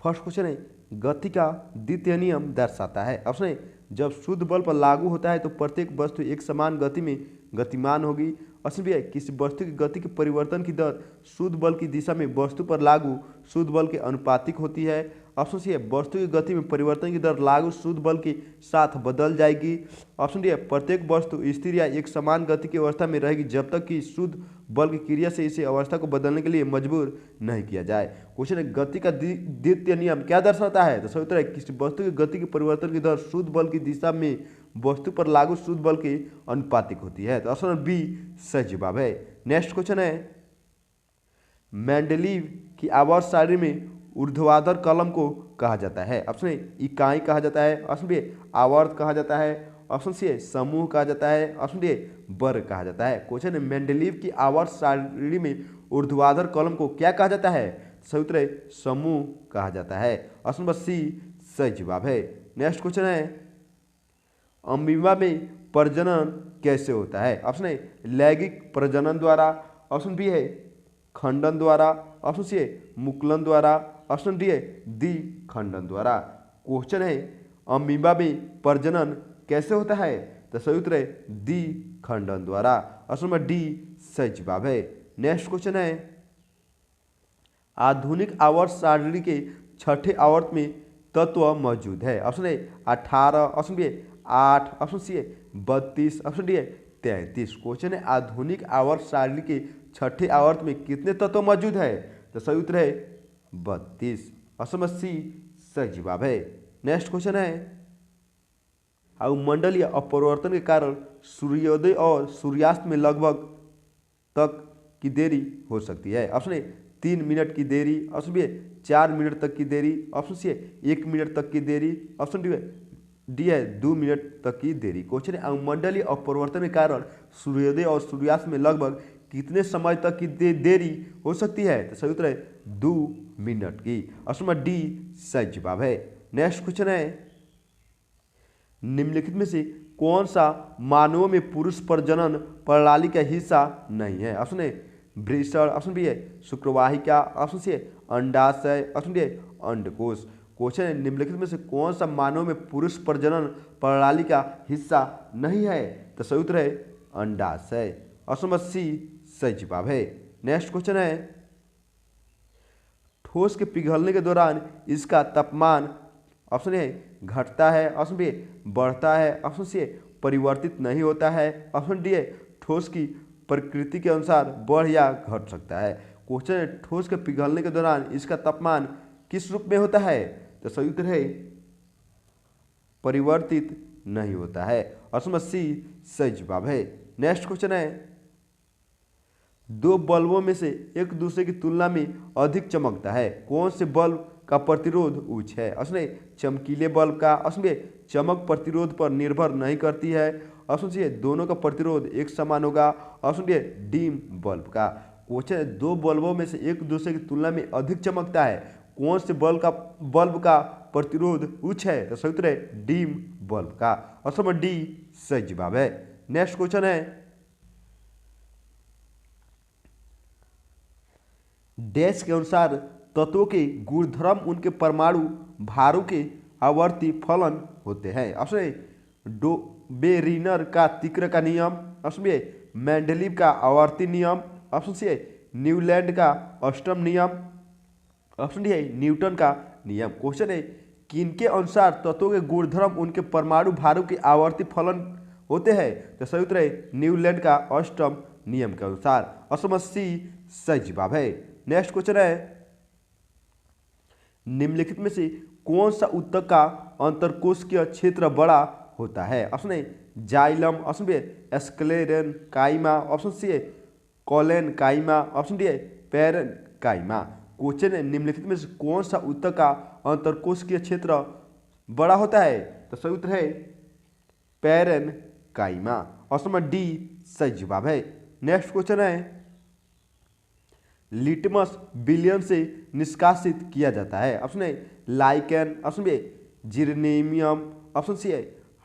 First question है, गति का द्वितीय नियम दर्शाता है। ऑप्शन ए, जब शुद्ध बल पर लागू होता है तो प्रत्येक वस्तु एक समान गति में गतिमान होगी। ऑप्शन बी है, किसी वस्तु की गति के परिवर्तन की दर शुद्ध बल की दिशा में वस्तु पर लागू शुद्ध बल के अनुपातिक होती है। ऑप्शन सी है, वस्तु की गति में परिवर्तन की दर लागू शुद्ध बल के साथ बदल जाएगी। ऑप्शन डी है, प्रत्येक वस्तु स्थिर या एक समान गति की अवस्था में रहेगी जब तक कि शुद्ध बल की क्रिया से इसे अवस्था को बदलने के लिए मजबूर नहीं किया जाए। क्वेश्चन है, गति का द्वितीय नियम क्या दर्शाता है? तो सही उत्तर है, किसी वस्तु की गति के परिवर्तन की दर शुद्ध बल की दिशा में वस्तु पर लागू शुद्ध बल के अनुपातिक होती है। तो ऑप्शन बी सही जवाब है। नेक्स्ट क्वेश्चन है, मेंडलीव की आवर्त सारणी में ऊर्ध्वाधर कलम को कहा जाता है। ऑप्शन ए, इकाई कहा जाता है। ऑप्शन बी, आवर्त कहा जाता है। ऑप्शन सी है, समूह कहा जाता है। ऑप्शन डी, वर्ग कहा जाता है। क्वेश्चन है, मेंडलीव की आवर्त सारणी में ऊर्ध्वाधर कलम को क्या कहा जाता है? सही उत्तर है, समूह कहा जाता है। ऑप्शन नंबर सी सही जवाब है। नेक्स्ट क्वेश्चन है, अमीबा में प्रजनन कैसे होता है? ऑप्शन ए, लैंगिक प्रजनन द्वारा। ऑप्शन बी है, खंडन द्वारा। ऑप्शन सी है, मुकुलन द्वारा। ऑप्शन डी है, द्विखंडन द्वारा। क्वेश्चन है, अमीबा में प्रजनन कैसे होता है? तो सही उत्तर है, द्विखंडन द्वारा। ऑप्शन नंबर डी सही जवाब है। नेक्स्ट क्वेश्चन है, आधुनिक आवर्त सारणी के छठे आवर्त में तत्व मौजूद है। Option A, 18। Option B, 8। Option C है, 32। ऑप्शन डी है, 33। क्वेश्चन है, आधुनिक आवर्त सारणी के छठे आवर्त में कितने तत्व मौजूद है? तो सही उत्तर है 32। ऑप्शन नंबर सी सही जवाब है। नेक्स्ट क्वेश्चन है, वायुमंडलीय अपरिवर्तन के कारण सूर्योदय और सूर्यास्त में लगभग तक की देरी हो सकती है। ऑप्शन ए, 3 मिनट की देरी। ऑप्शन बी, 4 मिनट तक की देरी। ऑप्शन सी है, 1 मिनट तक की देरी। ऑप्शन डी है 2 मिनट तक की देरी। क्वेश्चन है, वायुमंडलीय अपरिवर्तन के कारण सूर्योदय और सूर्यास्त में लगभग कितने समय तक की देरी हो सकती है? तो सही उत्तर है 2 मिनट की। ऑप्शन नंबर डी सही जवाब है। नेक्स्ट क्वेश्चन है, निम्नलिखित में से कौन सा मानवों में पुरुष प्रजनन प्रणाली का हिस्सा नहीं है? ऑप्शन ए, वृषण। ऑप्शन बी है, शुक्रवाहिका। ऑप्शन सी है, अंडाशय। ऑप्शन डी है, अंडकोश। क्वेश्चन है, निम्नलिखित में से कौन सा मानव में पुरुष प्रजनन प्रणाली का हिस्सा नहीं है? तो सही उत्तर है अंडाशय। ऑप्शन नंबर सी सही जवाब है। नेक्स्ट क्वेश्चन है, ठोस के पिघलने के दौरान इसका तापमान ऑप्शन ए घटता है। ऑप्शन बी बढ़ता है। ऑप्शन सी परिवर्तित नहीं होता है। ऑप्शन डी है, ठोस की प्रकृति के अनुसार बढ़ या घट सकता है। क्वेश्चन है, ठोस के पिघलने के दौरान इसका तापमान किस रूप में होता है? तो सही उत्तर है परिवर्तित नहीं होता है। ऑप्शन नंबर सी सही जवाब है। नेक्स्ट क्वेश्चन है, दो बल्बों में से एक दूसरे की तुलना में अधिक चमकता है, कौन से बल्ब का प्रतिरोध उच्च है? ऑप्शन ए, चमकीले बल्ब का। ऑप्शन बी, चमक प्रतिरोध पर निर्भर नहीं करती है। ऑप्शन सी, दोनों का प्रतिरोध एक समान होगा। ऑप्शन डी, डीम बल्ब का। क्वेश्चन है, दो बल्बों में से एक दूसरे की तुलना में अधिक चमकता है, कौन से बल्ब का प्रतिरोध उच्च है? तो सही उत्तर है डीम बल्ब का। ऑप्शन नंबर डी सही जवाब है। नेक्स्ट क्वेश्चन है, डैश के अनुसार तत्वों के गुणधर्म उनके परमाणु भारों के आवर्ती फलन होते हैं। ऑप्शन ए, डोबेरीनर का तीक्र का नियम। ऑप्शन बी, मेंडलीव का आवर्ती नियम। ऑप्शन सी, न्यूलैंड का अष्टम नियम। ऑप्शन डी है, न्यूटन का नियम। क्वेश्चन है, किनके अनुसार तत्वों के गुणधर्म उनके परमाणु भारों के आवर्ती फलन होते हैं? तो सही उत्तर है न्यूलैंड का अष्टम नियम के अनुसार। ऑप्शन सी सही जवाब है। नेक्स्ट क्वेश्चन है, निम्नलिखित में से कौन सा ऊतक का अंतरकोशिकीय क्षेत्र बड़ा होता है? Option A, xylem. Option B, sclerenchyma. Option C, collenchyma. Option D, parenchyma. Question है, निम्नलिखित में से कौन सा ऊतक का अंतरकोशिकीय क्षेत्र बड़ा होता है? तो सही उत्तर है पेरन काइमा। ऑप्शन नंबर डी सही जवाब है। नेक्स्ट क्वेश्चन है, लिटमस विलयन से निष्कासित किया जाता है। Option A, lichen. Option B, geranium. Option C,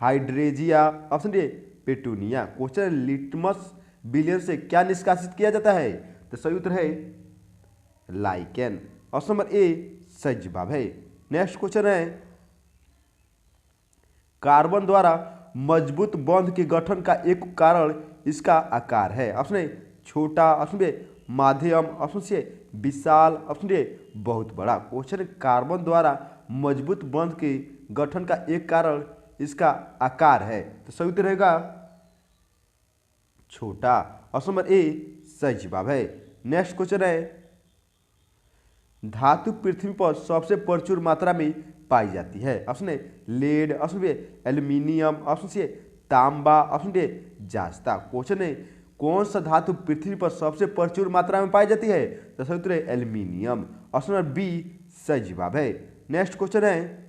hydrangea. Option D, petunia. Question है, लिटमस विलयन से क्या निष्कासित किया जाता है? तो सही उत्तर है लाइकेन। ऑप्शन नंबर ए सही जवाब है। नेक्स्ट क्वेश्चन है कार्बन द्वारा मजबूत बंध के गठन का एक कारण इसका आकार है। ऑप्शन ए छोटा, ऑप्शन बी माध्यम, ऑप्शन सी विशाल, ऑप्शन डी बहुत बड़ा। क्वेश्चन कार्बन द्वारा मजबूत बंध के गठन का एक कारण इसका आकार है, तो सही उत्तर रहेगा छोटा। ऑप्शन नंबर ए सही जवाब है। नेक्स्ट क्वेश्चन है धातु पृथ्वी पर सबसे प्रचुर मात्रा में पाई जाती है। Option A lead, option B aluminium, option C तांबा, ऑप्शन डी जास्ता। क्वेश्चन है कौन सा धातु पृथ्वी पर सबसे प्रचुर मात्रा में पाई जाती है, तो सही उत्तर है एल्यूमिनियम। ऑप्शन नंबर बी सही जवाब है। नेक्स्ट क्वेश्चन है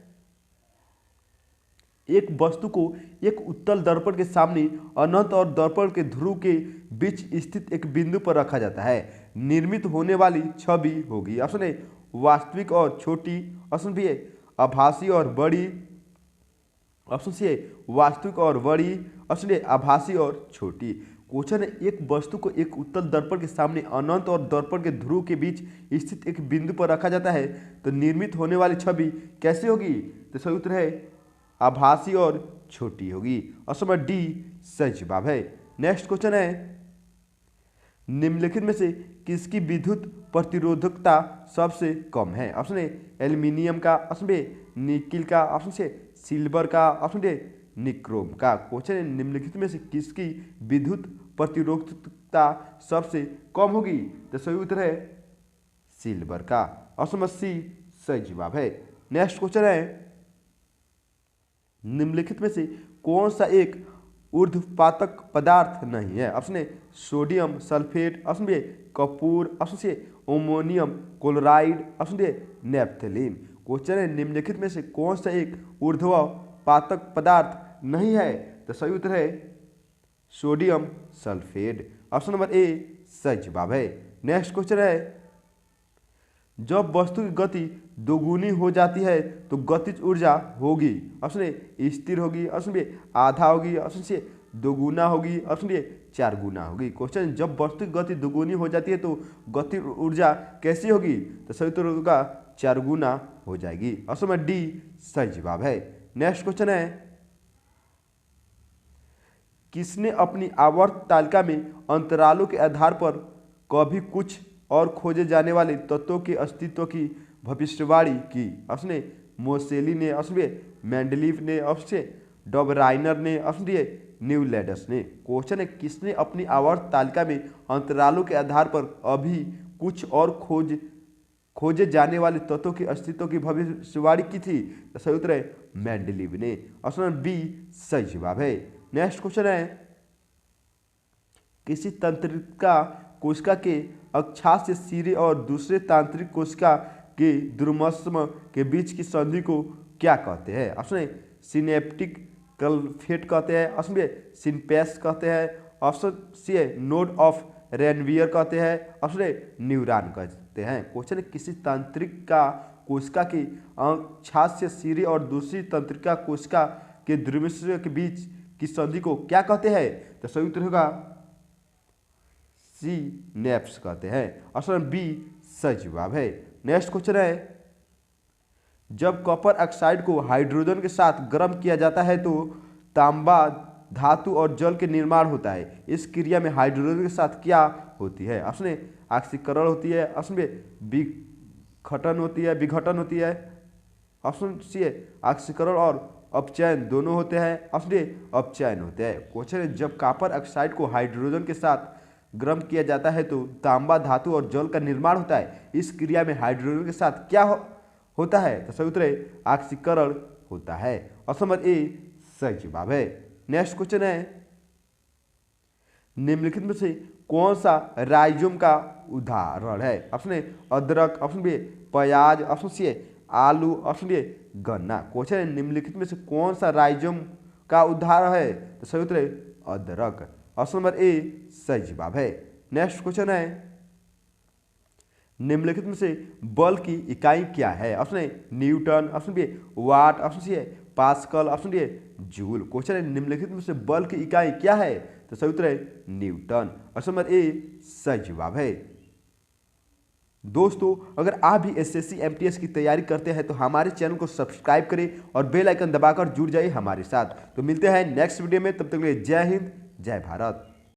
एक वस्तु को एक उत्तल दर्पण के सामने अनंत और दर्पण के ध्रुव के बीच स्थित एक बिंदु पर रखा जाता है, निर्मित होने वाली छवि होगी। ऑप्शन ए वास्तविक और छोटी, ऑप्शन बी आभासी और बड़ी, ऑप्शन सी वास्तविक और बड़ी, ऑप्शन डी आभासी और छोटी। क्वेश्चन है एक वस्तु को एक उत्तल दर्पण के सामने अनंत और दर्पण के ध्रुव के बीच स्थित एक बिंदु पर रखा जाता है, तो निर्मित होने वाली छवि कैसी होगी, तो सही उत्तर है आभासी और छोटी होगी। ऑप्शन नंबर डी सही जवाब है। नेक्स्ट क्वेश्चन है निम्नलिखित में से किसकी विद्युत प्रतिरोधकता सबसे कम है। ऑप्शन ए एल्यूमिनियम का, ऑप्शन बी निकिल का, ऑप्शन सी सिल्वर का, ऑप्शन डी निक्रोम का। क्वेश्चन है निम्नलिखित में से किसकी विद्युत प्रतिरोधकता सबसे कम होगी, तो सही उत्तर है सिल्वर का। ऑप्शन नंबर सी सही जवाब है। नेक्स्ट क्वेश्चन है निम्नलिखित में से कौन सा एक ऊर्ध्वपातक पदार्थ नहीं है। Option A sodium sulphate, option B कपूर, option C ammonium chloride, option D naphthalene. Question है निम्नलिखित में से कौन सा एक ऊर्ध्वपातक पदार्थ नहीं है, तो सही उत्तर है sodium sulphate. Option number A सही जवाब है। नेक्स्ट क्वेश्चन है जब वस्तु की गति दोगुनी हो जाती है तो गतिज ऊर्जा होगी। ऑप्शन ए स्थिर होगी, ऑप्शन बी आधा होगी, ऑप्शन सी दोगुना होगी, ऑप्शन डी 4 गुना होगी। क्वेश्चन जब वस्तु की गति दोगुनी हो जाती है तो गति ऊर्जा कैसी होगी, तो सही उत्तर होगा 4 गुना हो जाएगी। ऑप्शन नंबर डी सही जवाब है। नेक्स्ट क्वेश्चन है किसने अपनी आवर्त तालिका में अंतरालों के आधार पर कभी कुछ और खोजे जाने वाले तत्वों के अस्तित्व की भविष्यवाणी की। ऑप्शन ए मोसेली ने, ऑप्शन बी मेंडलीफ ने, ऑप्शन सी डॉबराइनर ने, ऑप्शन डी न्यूलैंडस ने। क्वेश्चन है किसने अपनी आवर्त तालिका में अंतरालों के आधार पर अभी कुछ और खोजे जाने वाले तत्वों के अस्तित्व की भविष्यवाणी की थी, तो सही उत्तर है मेंडलीफ ने। ऑप्शन बी सही जवाब है। नेक्स्ट क्वेश्चन है किसी तंत्रिका कोशिका के अक्षांश सिरे और दूसरे तांत्रिक कोशिका के द्रुमस्म के बीच की संधि को क्या कहते हैं। ऑप्शन ए सिनेप्टिक क्लफेट कहते हैं, ऑप्शन बी सिनपैस कहते हैं, option C node of Ranvier कहते हैं, ऑप्शन ए न्यूरॉन कहते हैं। क्वेश्चन है किसी तंत्रिका कोशिका के अक्षांश सिरे और दूसरी तंत्रिका कोशिका के द्रुमस्म के बीच की संधि को क्या कहते हैं, तो सही उत्तर होगा सिनेप्स कहते हैं। ऑप्शन बी सही जवाब है। नेक्स्ट क्वेश्चन है जब कॉपर ऑक्साइड को हाइड्रोजन के साथ गर्म किया जाता है तो तांबा धातु और जल के निर्माण होता है। इस क्रिया में हाइड्रोजन के साथ क्या होती है। ऑप्शन ए ऑक्सीकरण होती है, ऑप्शन बी विघटन होती है, ऑप्शन सी ऑक्सीकरण और अपचयन दोनों होते हैं, ऑप्शन डी अपचयन होते हैं। क्वेश्चन है जब कॉपर ऑक्साइड को हाइड्रोजन के साथ गर्म किया जाता है तो तांबा धातु और जल का निर्माण होता है। इस क्रिया में हाइड्रोजन के साथ क्या होता है, तो सही उत्तर है ऑक्सीकरण होता है। ऑप्शन नंबर ए सही जवाब है। नेक्स्ट क्वेश्चन है निम्नलिखित में से कौन सा राइजोम का उदाहरण है। ऑप्शन ए अदरक, ऑप्शन बी प्याज, ऑप्शन सी आलू, ऑप्शन डी गन्ना। क्वेश्चन है निम्नलिखित में से कौन सा राइजोम का उदाहरण है, तो सही उत्तर है अदरक। ऑप्शन नंबर ए सही जवाब है। नेक्स्ट क्वेश्चन है निम्नलिखित में से बल की इकाई क्या है। Option A newton, option B watt, option C pascal, option D joule. Question है निम्नलिखित में से बल की इकाई क्या है, तो सही उत्तर है न्यूटन। ऑप्शन नंबर ए सही जवाब है। दोस्तों, अगर आप भी एसएससी एमटीएस की तैयारी करते हैं तो हमारे चैनल को सब्सक्राइब करें और बेल आइकन दबाकर जुड़ जाइए हमारे साथ। तो मिलते हैं नेक्स्ट वीडियो में, तब तक के लिए जय हिंद, जय भारत।